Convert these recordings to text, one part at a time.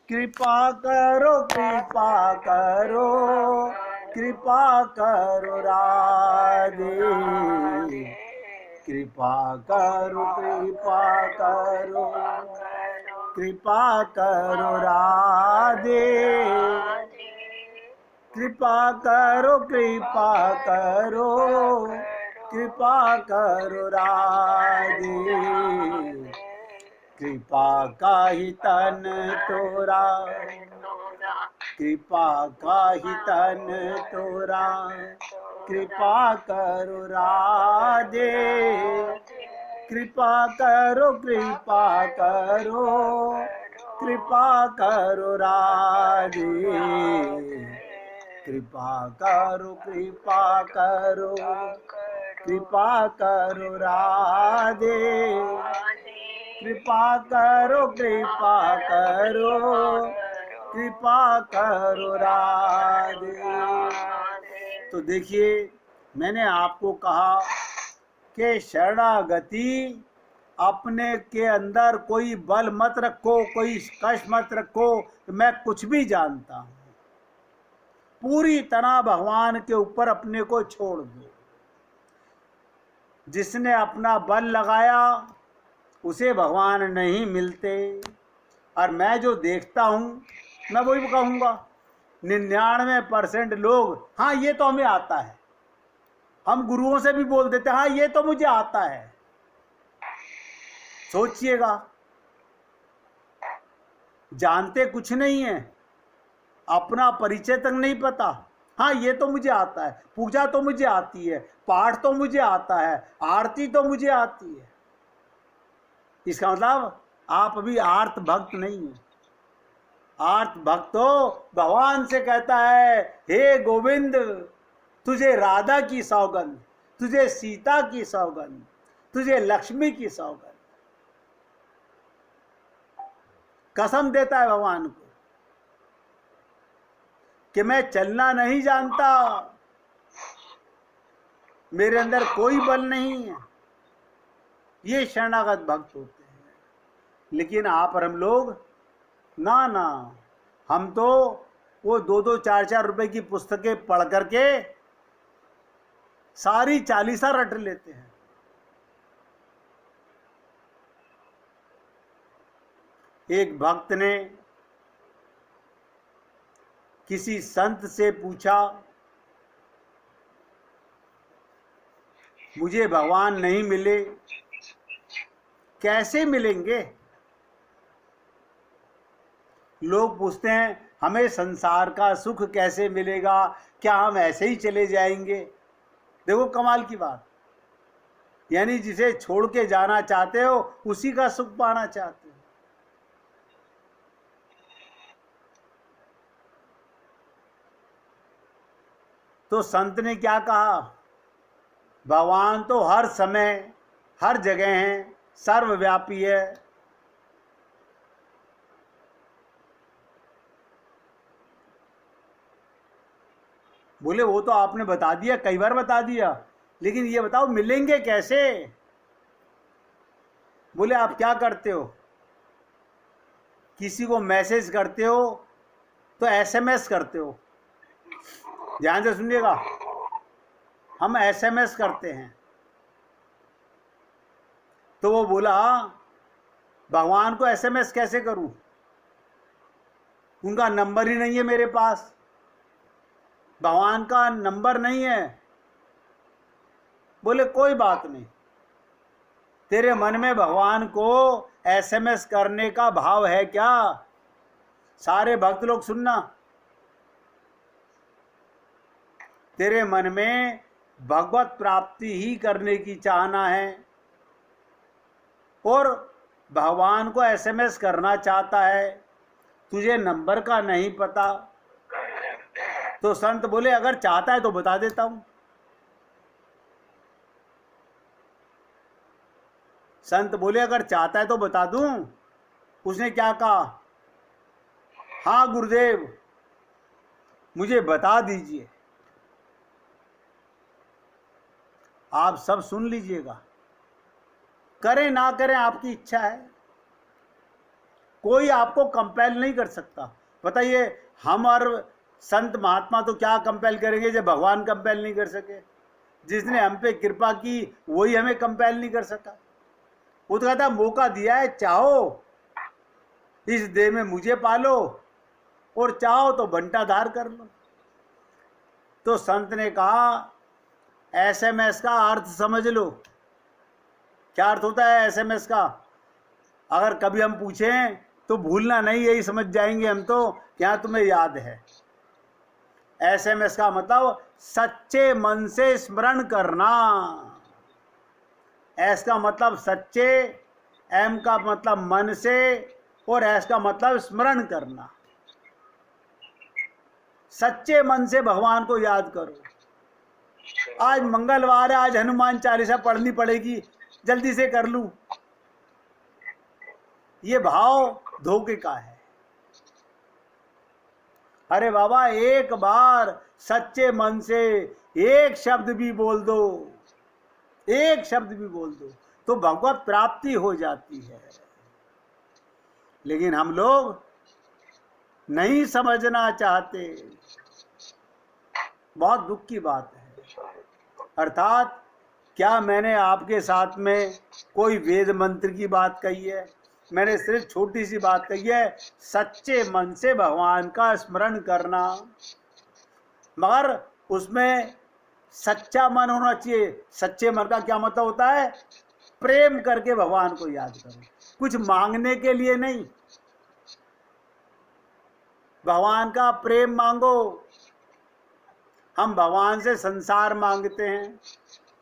कृपा करो कृपा करो कृपा करो राधे, कृपा करो कृपा करो कृपा करो राधे, कृपा करो कृपा करो कृपा करो राधे, कृपा का ही तन तोरा, कृपा का ही तन तोरा, कृपा करो राधे, कृपा करो कृपा करो कृपा करो राधे, कृपा करो कृपा करो कृपा करो राधे, कृपा करो कृपा करो कृपा करो राधे। तो देखिए, मैंने आपको कहा कि शरणागति अपने के अंदर कोई बल मत रखो, कोई कष्ट मत रखो कि मैं कुछ भी जानता हूं। पूरी तरह भगवान के ऊपर अपने को छोड़ दो। जिसने अपना बल लगाया उसे भगवान नहीं मिलते। और मैं जो देखता हूं मैं वही कहूंगा, 99% लोग हाँ ये तो हमें आता है। हम गुरुओं से भी बोल देते हाँ ये तो मुझे आता है। सोचिएगा, जानते कुछ नहीं है, अपना परिचय तक नहीं पता। हाँ ये तो मुझे आता है, पूजा तो मुझे आती है, पाठ तो मुझे आता है, आरती तो मुझे आती है। इसका मतलब आप अभी आर्त भक्त नहीं है। आर्त भक्त तो भगवान से कहता है, हे गोविंद तुझे राधा की सौगंध, तुझे सीता की सौगंध, तुझे लक्ष्मी की सौगंध। कसम देता है भगवान को कि मैं चलना नहीं जानता, मेरे अंदर कोई बल नहीं है। ये शरणागत भक्त होते हैं। लेकिन आप और हम लोग ना ना, हम तो वो 2-2 4-4 रुपए की पुस्तकें पढ़ करके सारी चालीसा रट लेते हैं। एक भक्त ने किसी संत से पूछा, मुझे भगवान नहीं मिले, कैसे मिलेंगे? लोग पूछते हैं हमें संसार का सुख कैसे मिलेगा, क्या हम ऐसे ही चले जाएंगे? देखो कमाल की बात, यानी जिसे छोड़ के जाना चाहते हो उसी का सुख पाना चाहते हो। तो संत ने क्या कहा, भगवान तो हर समय हर जगह है, सर्वव्यापी है। बोले वो तो आपने बता दिया, कई बार बता दिया, लेकिन ये बताओ मिलेंगे कैसे? बोले आप क्या करते हो, किसी को मैसेज करते हो तो एसएमएस करते हो। ध्यान से सुनिएगा, हम एसएमएस करते हैं। तो वो बोला भगवान को एसएमएस कैसे करूं, उनका नंबर ही नहीं है मेरे पास, भगवान का नंबर नहीं है। बोले कोई बात नहीं, तेरे मन में भगवान को एसएमएस करने का भाव है क्या? सारे भक्त लोग सुनना, तेरे मन में भगवत प्राप्ति ही करने की चाहना है और भगवान को एसएमएस करना चाहता है, तुझे नंबर का नहीं पता। तो संत बोले अगर चाहता है तो बता देता हूं। संत बोले अगर चाहता है तो बता दूं। उसने क्या कहा, हाँ गुरुदेव मुझे बता दीजिए। आप सब सुन लीजिएगा, करें ना करें आपकी इच्छा है। कोई आपको कंपेल नहीं कर सकता। बताइए, हम और संत महात्मा तो क्या कंपेल करेंगे जब भगवान कंपेल नहीं कर सके? जिसने हम पे कृपा की वही हमें कंपेल नहीं कर सका। वो तो कहता मौका दिया है, चाहो इस देह में मुझे पालो और चाहो तो बंटाधार कर लो। तो संत ने कहा एसएमएस का अर्थ समझ लो। क्या अर्थ होता है एसएमएस का? अगर कभी हम पूछें तो भूलना नहीं, यही समझ जाएंगे हम तो क्या तुम्हें याद है। एसएमएस का मतलब सच्चे मन से स्मरण करना। एस का मतलब सच्चे, एम का मतलब मन से और एस का मतलब स्मरण करना। सच्चे मन से भगवान को याद करो। आज मंगलवार है, आज हनुमान चालीसा पढ़नी पड़ेगी, जल्दी से कर लूं, ये भाव धोखे का है। अरे बाबा, एक बार सच्चे मन से एक शब्द भी बोल दो, एक शब्द भी बोल दो तो भगवत प्राप्ति हो जाती है। लेकिन हम लोग नहीं समझना चाहते, बहुत दुख की बात है। अर्थात क्या मैंने आपके साथ में कोई वेद मंत्र की बात कही है? मैंने सिर्फ छोटी सी बात कही है, सच्चे मन से भगवान का स्मरण करना। मगर उसमें सच्चा मन होना चाहिए। सच्चे मन का क्या मतलब होता है? प्रेम करके भगवान को याद करो, कुछ मांगने के लिए नहीं। भगवान का प्रेम मांगो। हम भगवान से संसार मांगते हैं,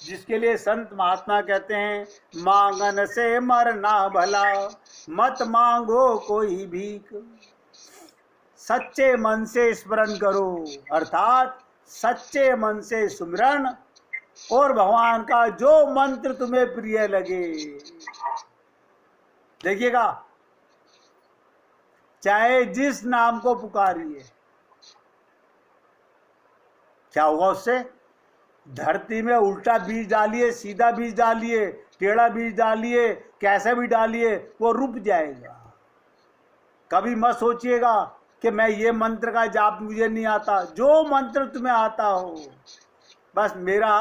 जिसके लिए संत महात्मा कहते हैं मांगन से मरना भला, मत मांगो कोई भीख। सच्चे मन से स्मरण करो, अर्थात सच्चे मन से सुमिरन, और भगवान का जो मंत्र तुम्हें प्रिय लगे। देखिएगा, चाहे जिस नाम को पुकारिए, क्या होगा उससे? धरती में उल्टा बीज डालिए, सीधा बीज डालिए, टेढ़ा बीज डालिए, कैसे भी डालिए, वो रुक जाएगा। कभी मत सोचिएगा कि मैं ये मंत्र का जाप मुझे नहीं आता। जो मंत्र तुम्हें आता हो, बस मेरा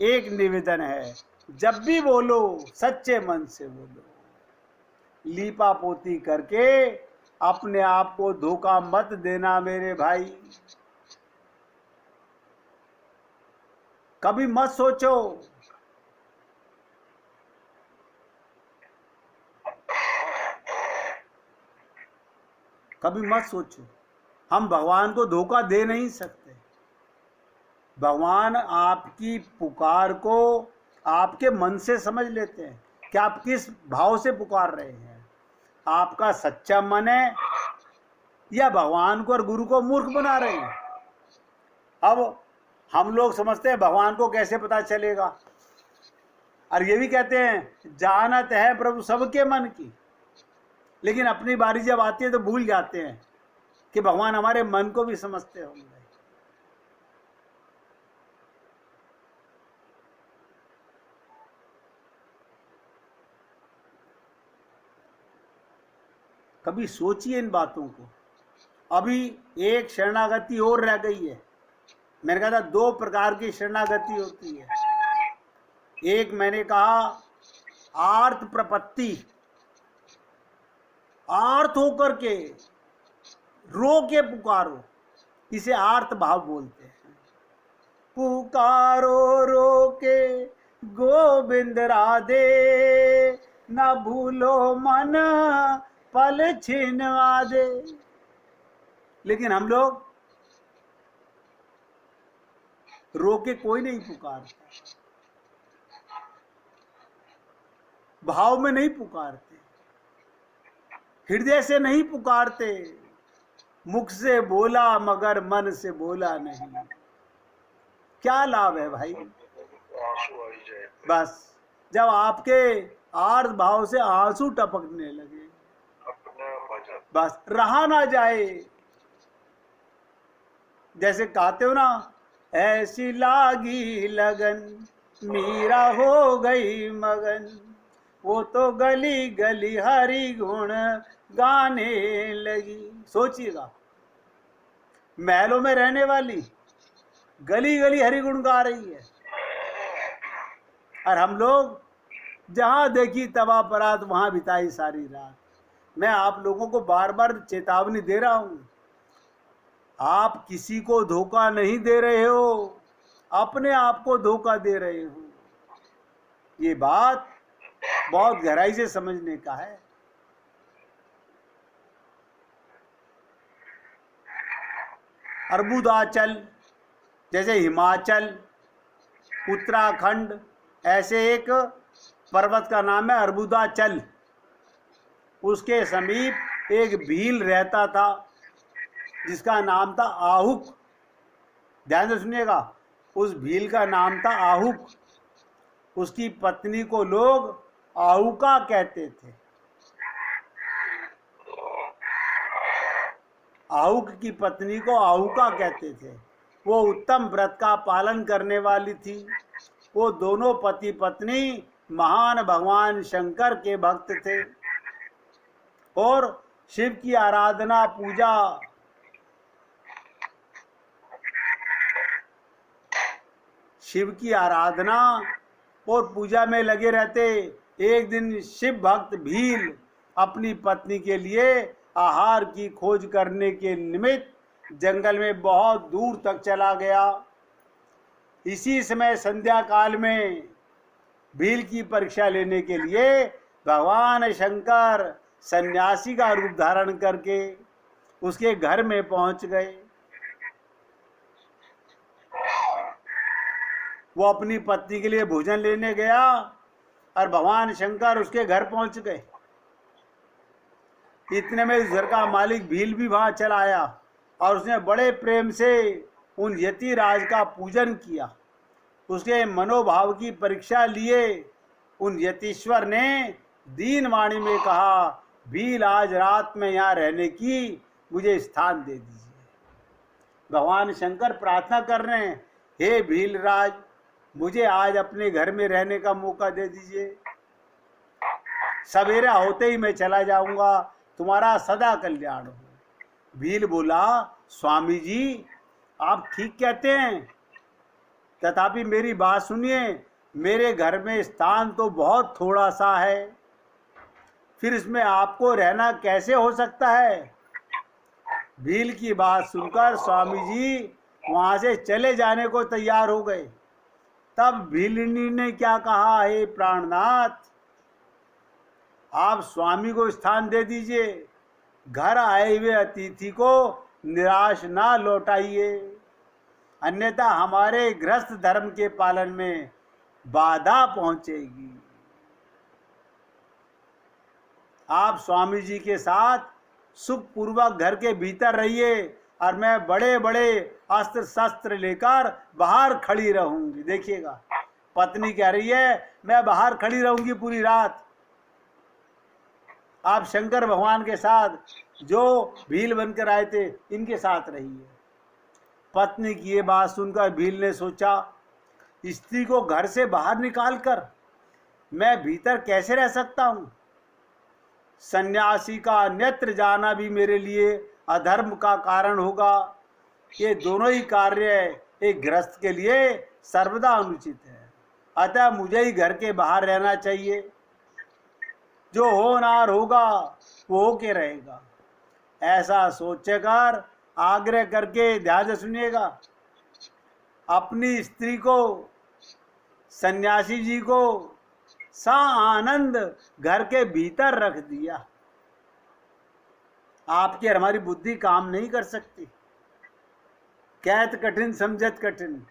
एक निवेदन है, जब भी बोलो सच्चे मन से बोलो। लीपा पोती करके अपने आप को धोखा मत देना मेरे भाई। कभी मत सोचो, कभी मत सोचो, हम भगवान को धोखा दे नहीं सकते। भगवान आपकी पुकार को आपके मन से समझ लेते हैं कि आप किस भाव से पुकार रहे हैं। आपका सच्चा मन है या भगवान को और गुरु को मूर्ख बना रहे हैं। अब हम लोग समझते हैं भगवान को कैसे पता चलेगा, और ये भी कहते हैं जानत है प्रभु सबके मन की। लेकिन अपनी बारी जब आती है तो भूल जाते हैं कि भगवान हमारे मन को भी समझते होंगे। कभी सोचिए इन बातों को। अभी एक शरणागति और रह गई है। मैंने कहा था 2 प्रकार की शरणागति होती है। एक मैंने कहा आर्त प्रपत्ति, आर्त होकर के रो के पुकारो, इसे आर्त भाव बोलते हैं। पुकारो रो के गोविंद राधे, न भूलो मन पल छिन आदे। लेकिन हम लोग रो के कोई नहीं पुकारता, भाव में नहीं पुकारते, हृदय से नहीं पुकारते, मुख से बोला मगर मन से बोला नहीं। क्या लाभ है भाई? बस जब आपके आर्त भाव से आंसू टपकने लगे, बस रहा ना जाए। जैसे कहते हो ना, ऐसी लागी लगन मीरा हो गई मगन, वो तो गली गली हरि गुण गाने लगी। सोचिएगा, महलों में रहने वाली गली गली हरि गुण गा रही है, और हम लोग जहां देखी तबा परात वहां बिताई सारी रात। मैं आप लोगों को बार बार चेतावनी दे रहा हूं, आप किसी को धोखा नहीं दे रहे हो, अपने आप को धोखा दे रहे हो। ये बात बहुत गहराई से समझने का है। अर्बुदाचल, जैसे हिमाचल, उत्तराखंड, ऐसे एक पर्वत का नाम है अर्बुदाचल। उसके समीप एक भील रहता था जिसका नाम था आहुक। ध्यान से सुनिएगा, उस भील का नाम था आहुक। उसकी पत्नी को लोग आहुका कहते थे। आहुक की पत्नी को आहुका कहते थे। वो उत्तम व्रत का पालन करने वाली थी। वो दोनों पति पत्नी महान भगवान शंकर के भक्त थे और शिव की आराधना पूजा और पूजा में लगे रहते। एक दिन शिव भक्त भील अपनी पत्नी के लिए आहार की खोज करने के निमित्त जंगल में बहुत दूर तक चला गया। इसी समय संध्या काल में भील की परीक्षा लेने के लिए भगवान शंकर सन्यासी का रूप धारण करके उसके घर में पहुंच गए। वो अपनी पत्नी के लिए भोजन लेने गया और भगवान शंकर उसके घर पहुंच गए। इतने में उस घर का मालिक भील भी वहां चला आया और उसने बड़े प्रेम से उन यति राज का पूजन किया। उसके मनोभाव की परीक्षा लिए उन यतीश्वर ने दीन वाणी में कहा, भील आज रात में यहाँ रहने की मुझे स्थान दे दीजिए। भगवान शंकर प्रार्थना कर रहे हैं, हे भील राज, मुझे आज अपने घर में रहने का मौका दे दीजिए। सवेरा होते ही मैं चला जाऊंगा, तुम्हारा सदा कल्याण हो। भील बोला, स्वामी जी आप ठीक कहते हैं, तथापि मेरी बात सुनिए, मेरे घर में स्थान तो बहुत थोड़ा सा है, फिर इसमें आपको रहना कैसे हो सकता है। भील की बात सुनकर स्वामी जी वहां से चले जाने को तैयार हो गए। तब भीलिनी ने क्या कहा, हे प्राणनाथ, आप स्वामी को स्थान दे दीजिए, घर आए हुए अतिथि को निराश ना लौटाइए, अन्यथा हमारे गृहस्थ धर्म के पालन में बाधा पहुंचेगी। आप स्वामी जी के साथ सुखपूर्वक घर के भीतर रहिए और मैं बड़े बड़े अस्त्र शस्त्र लेकर बाहर खड़ी रहूंगी। देखिएगा, पत्नी कह रही है मैं बाहर खड़ी रहूंगी पूरी रात, आप शंकर भगवान के साथ जो भील बनकर आए थे इनके साथ रहिए। पत्नी की ये बात सुनकर भील ने सोचा, स्त्री को घर से बाहर निकालकर मैं भीतर कैसे रह सकता हूं। सन्यासी का अन्यत्र जाना भी मेरे लिए अधर्म का कारण होगा। ये दोनों ही कार्य एक गृहस्थ के लिए सर्वदा अनुचित है, अतः मुझे ही घर के बाहर रहना चाहिए। जो होनार होगा वो होके रहेगा। ऐसा सोचकर आग्रह करके, ध्यान से सुनिएगा, अपनी स्त्री को, सन्यासी जी को सा आनंद घर के भीतर रख दिया। आपकी और हमारी बुद्धि काम नहीं कर सकती। कहत कठिन समझत कठिन।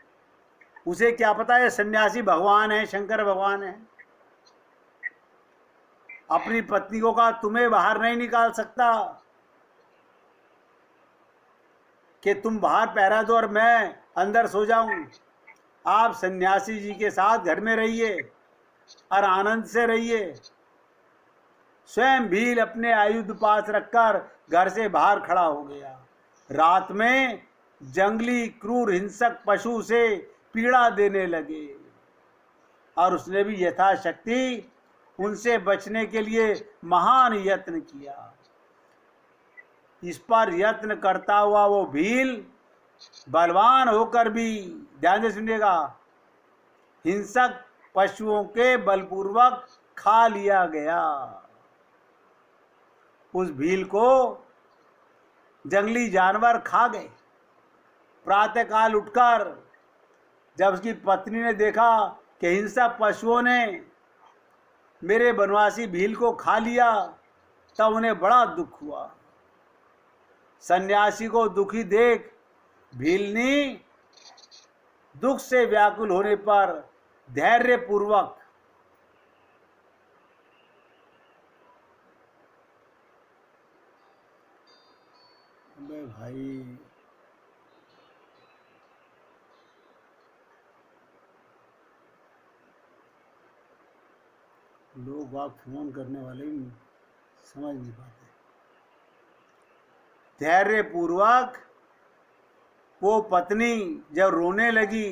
उसे क्या पता है सन्यासी भगवान है, शंकर भगवान है। अपनी पत्नी को कहा तुम्हें बाहर नहीं निकाल सकता, कि तुम बाहर पहरा दो और मैं अंदर सो जाऊं। आप सन्यासी जी के साथ घर में रहिए और आनंद से रहिए। स्वयं भील अपने आयुध पास रखकर घर से बाहर खड़ा हो गया। रात में जंगली क्रूर हिंसक पशु से पीड़ा देने लगे और उसने भी यथाशक्ति उनसे बचने के लिए महान यत्न किया। इस पर यत्न करता हुआ वो भील बलवान होकर भी, ध्यान से सुनिएगा, हिंसक पशुओं के बलपूर्वक खा लिया गया। उस भील को जंगली जानवर खा गए। प्रातःकाल उठकर जब उसकी पत्नी ने देखा कि हिंसक पशुओं ने मेरे बनवासी भील को खा लिया, तब उन्हें बड़ा दुख हुआ। सन्यासी को दुखी देख भीलनी दुख से व्याकुल होने पर धैर्य पूर्वक भाई लोग आप फोन करने वाले ही समझ नहीं पाते। धैर्य पूर्वक वो पत्नी जब रोने लगी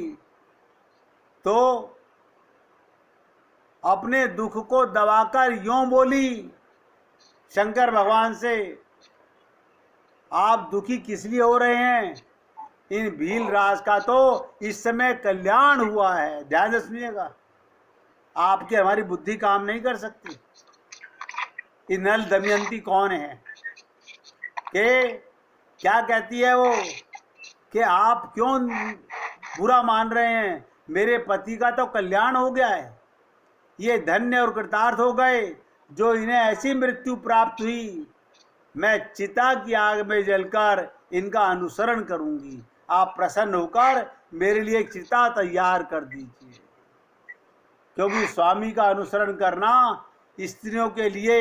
तो अपने दुख को दबाकर यूं बोली शंकर भगवान से, आप दुखी किस लिए हो रहे हैं? इन भील राज का तो इस समय कल्याण हुआ है। ध्यान से सुनिएगा, आपकी हमारी बुद्धि काम नहीं कर सकती। ये नल दमयंती कौन है कि क्या कहती है वो कि आप क्यों बुरा मान रहे हैं? मेरे पति का तो कल्याण हो गया है, ये धन्य और कृतार्थ हो गए जो इन्हें ऐसी मृत्यु प्राप्त हुई। मैं चिता की आग में जलकर इनका अनुसरण करूंगी। आप प्रसन्न होकर मेरे लिए एक चिता तैयार कर दीजिए, क्योंकि स्वामी का अनुसरण करना स्त्रियों के लिए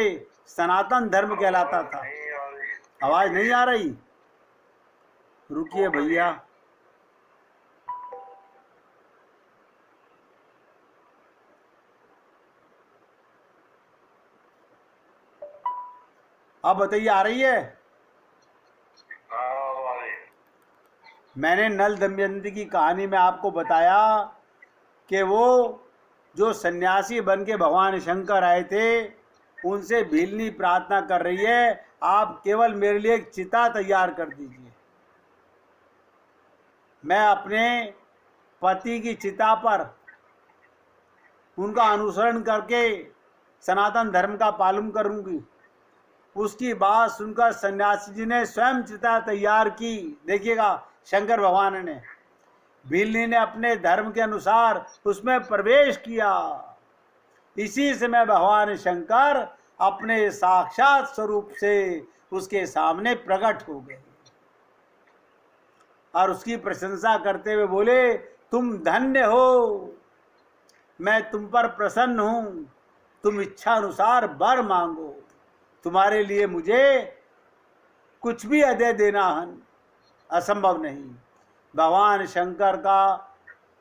सनातन धर्म कहलाता था। आवाज नहीं आ रही? रुकिए भैया। अब बताइए, आ रही है? मैंने नल दमयंती की कहानी में आपको बताया कि वो जो सन्यासी बन के भगवान शंकर आए थे, उनसे भीलनी प्रार्थना कर रही है, आप केवल मेरे लिए एक चिता तैयार कर दीजिए। मैं अपने पति की चिता पर उनका अनुसरण करके सनातन धर्म का पालन करूंगी। उसकी बात सुनकर सन्यासी जी ने स्वयं चिता तैयार की। देखिएगा, शंकर भगवान ने, भीलनी ने अपने धर्म के अनुसार उसमें प्रवेश किया। इसी समय भगवान शंकर अपने साक्षात स्वरूप से उसके सामने प्रकट हो गए और उसकी प्रशंसा करते हुए बोले, तुम धन्य हो, मैं तुम पर प्रसन्न हूं, तुम इच्छा अनुसार वर मांगो। तुम्हारे लिए मुझे कुछ भी अदय देना असंभव नहीं। भगवान शंकर का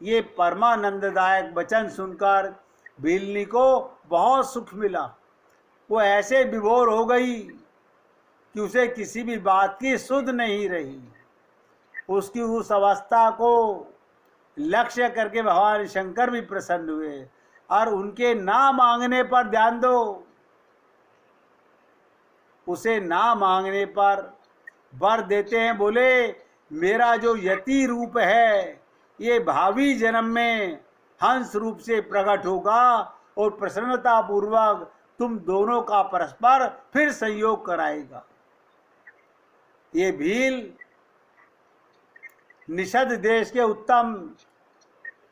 ये परमानंददायक वचन सुनकर भीलनी को बहुत सुख मिला। वो ऐसे विभोर हो गई कि उसे किसी भी बात की सुध नहीं रही। उसकी उस अवस्था को लक्ष्य करके भगवान शंकर भी प्रसन्न हुए और उनके ना मांगने पर, ध्यान दो, उसे ना मांगने पर वर देते हैं। बोले, मेरा जो यति रूप है ये भावी जन्म में हंस रूप से प्रकट होगा और प्रसन्नता पूर्वक तुम दोनों का परस्पर फिर संयोग कराएगा। ये भील निषद देश के उत्तम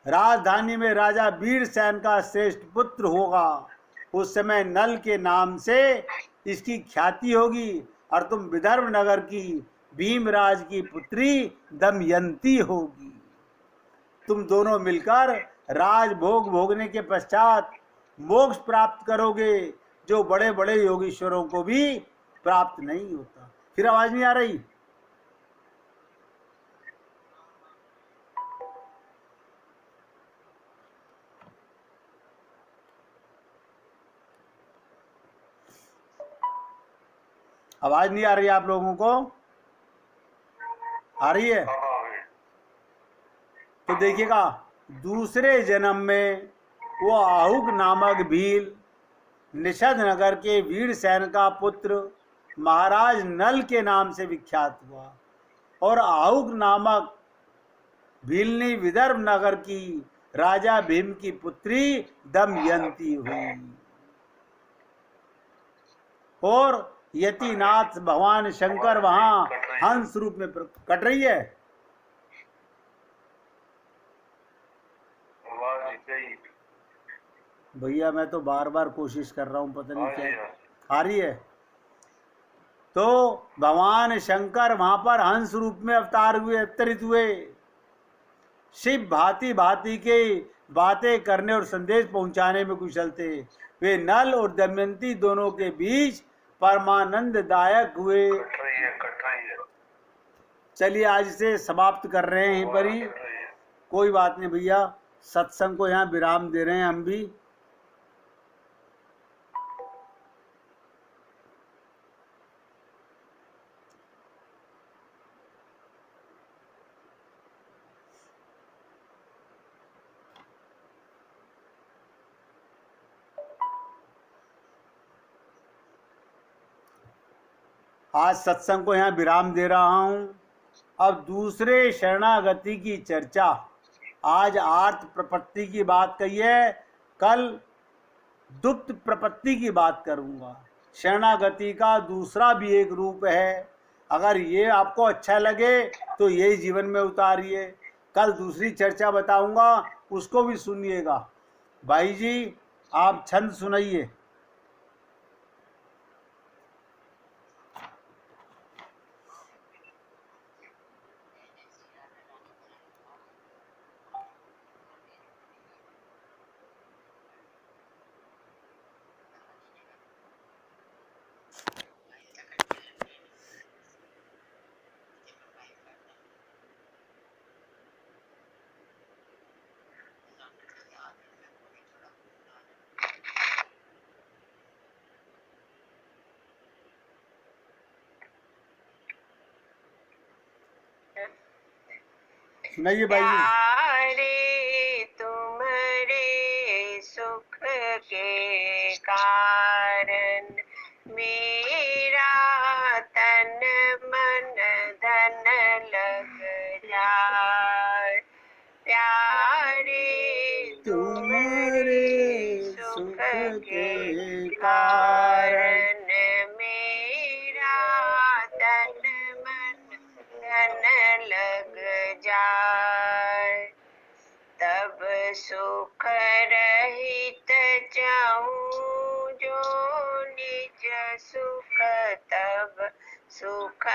राजधानी में राजा वीरसेन का श्रेष्ठ पुत्र होगा। उस समय नल के नाम से इसकी ख्याति होगी और तुम विदर्भ नगर की भीमराज की पुत्री दमयंती होगी। तुम दोनों मिलकर राजभोग भोगने के पश्चात मोक्ष प्राप्त करोगे, जो बड़े बड़े योगीश्वरों को भी प्राप्त नहीं होता। फिर आवाज नहीं आ रही? आवाज नहीं आ रही आप लोगों को? आ रही है? तो देखिएगा, दूसरे जन्म में वो आहुक नामक भील निषद नगर के वीरसेन का पुत्र महाराज नल के नाम से विख्यात हुआ और आहुक नामक भीलनी विदर्भ नगर की राजा भीम की पुत्री दमयंती हुई। और यतिनाथ भगवान शंकर वहां हंस रूप में कट रही है। भैया मैं तो बार बार कोशिश कर रहा हूं, पता नहीं क्या आ रही है। तो भगवान शंकर वहां पर हंस रूप में अवतार हुए, अवतरित हुए। शिव भांति भांति के बातें करने और संदेश पहुंचाने में कुशल थे। वे नल और दमयंती दोनों के बीच परमानंददायक हुए। चलिए आज से समाप्त कर रहे हैं यहीं पर ही। कोई बात नहीं भैया, सत्संग को यहाँ विराम दे रहे हैं हम भी। आज सत्संग को यहाँ विराम दे रहा हूँ। अब दूसरे शरणागति की चर्चा, आज आर्त प्रपत्ति की बात कही है, कल दुप्त प्रपत्ति की बात करूँगा। शरणागति का दूसरा भी एक रूप है। अगर ये आपको अच्छा लगे तो यही जीवन में उतारिए। कल दूसरी चर्चा बताऊँगा, उसको भी सुनिएगा। भाई जी आप छंद सुनाइए। सुनाइए भाई जी। तुम्हारे सुख के कारण मेरा तन मन धन लग जाए। प्यारे तुम्हारे सुख के कारण मेरा तन मन धन लग जाए। तब सुख रहित चाहूं जो निज सुख, तब सुख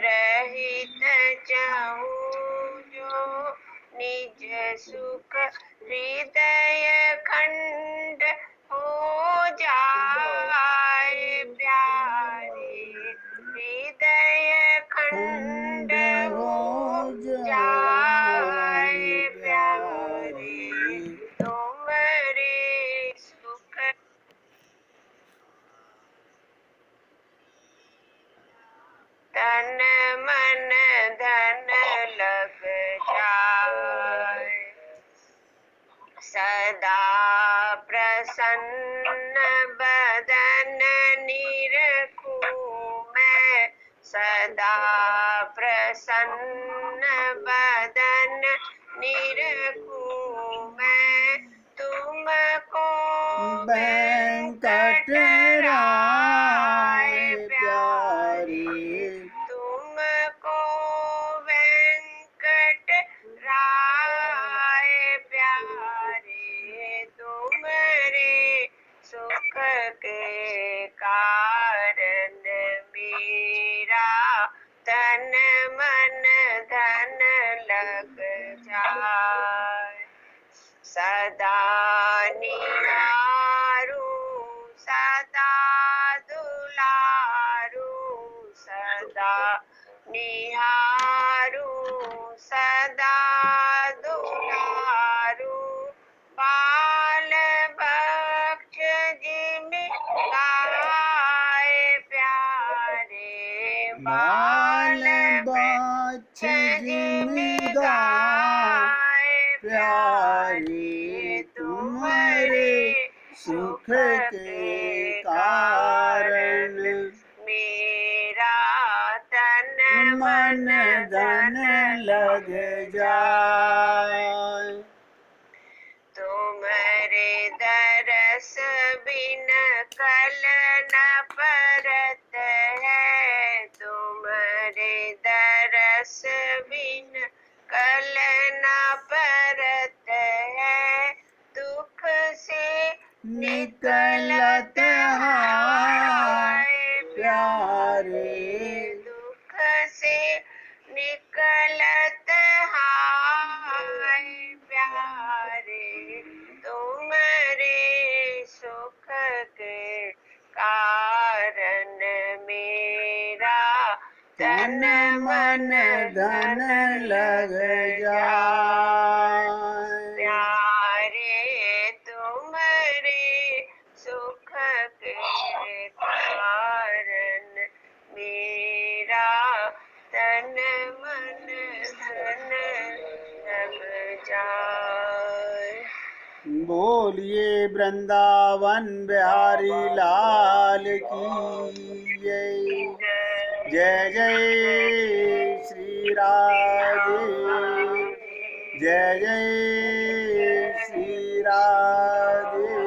रहित चाहूं जो निज सुख। हृदय खंड हो जाए प्यारे, हृदय खंड हो जाए प्यारे। तुम्हारे सुख तन मन धन लग जाए। सदा प्रसन्न बदन निरखूं मैं, सदा प्रसन्न बदन निरखूं मैं। तुमको वेंकट राय प्यारे, तुमको वेंकट राय प्यारे। तुम्हारे सुख के कारण मेरा तन मन धन लग जाए। सदा निहारूं सदा दुलारूं, सदा निहारूं सदा दुलारूं। बाल बख्श जिमि गाए प्यारे, बाल बख्श जिमि गाए प्यारे। तुम्हारे सुख के मन धन लग जाए। तुम्हारे दरस बिन कल न परत है, तुम्हारे दरस बिन कल न परत है, दुख से निकलत हाय प्यारे, दुख से निकलत हाय प्यारे, तुम्हारे सुख के कारण मेरा तन मन धन लग जाए। प्यारे तुम्हारे सुख के कारण मेरा तन मन धन लग जाए। बोलिए वृंदावन बिहारी लाल की जय। जय जय श्री राधे, जय जय श्री राधे।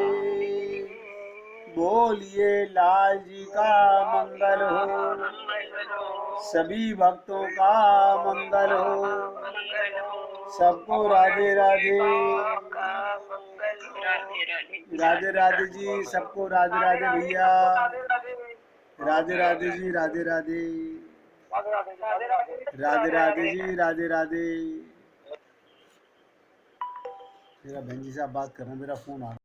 बोलिए लाल जी का मंगल हो, सभी भक्तों का मंगल हो, सबको राधे राधे। राधे राधे जी, सबको राधे राधे भैया, राधे राधे जी, राधे राधे, राधे राधे जी, राधे राधे। मेरा बहन जी से आप बात कर रहे हैं, मेरा फोन आ रहा है।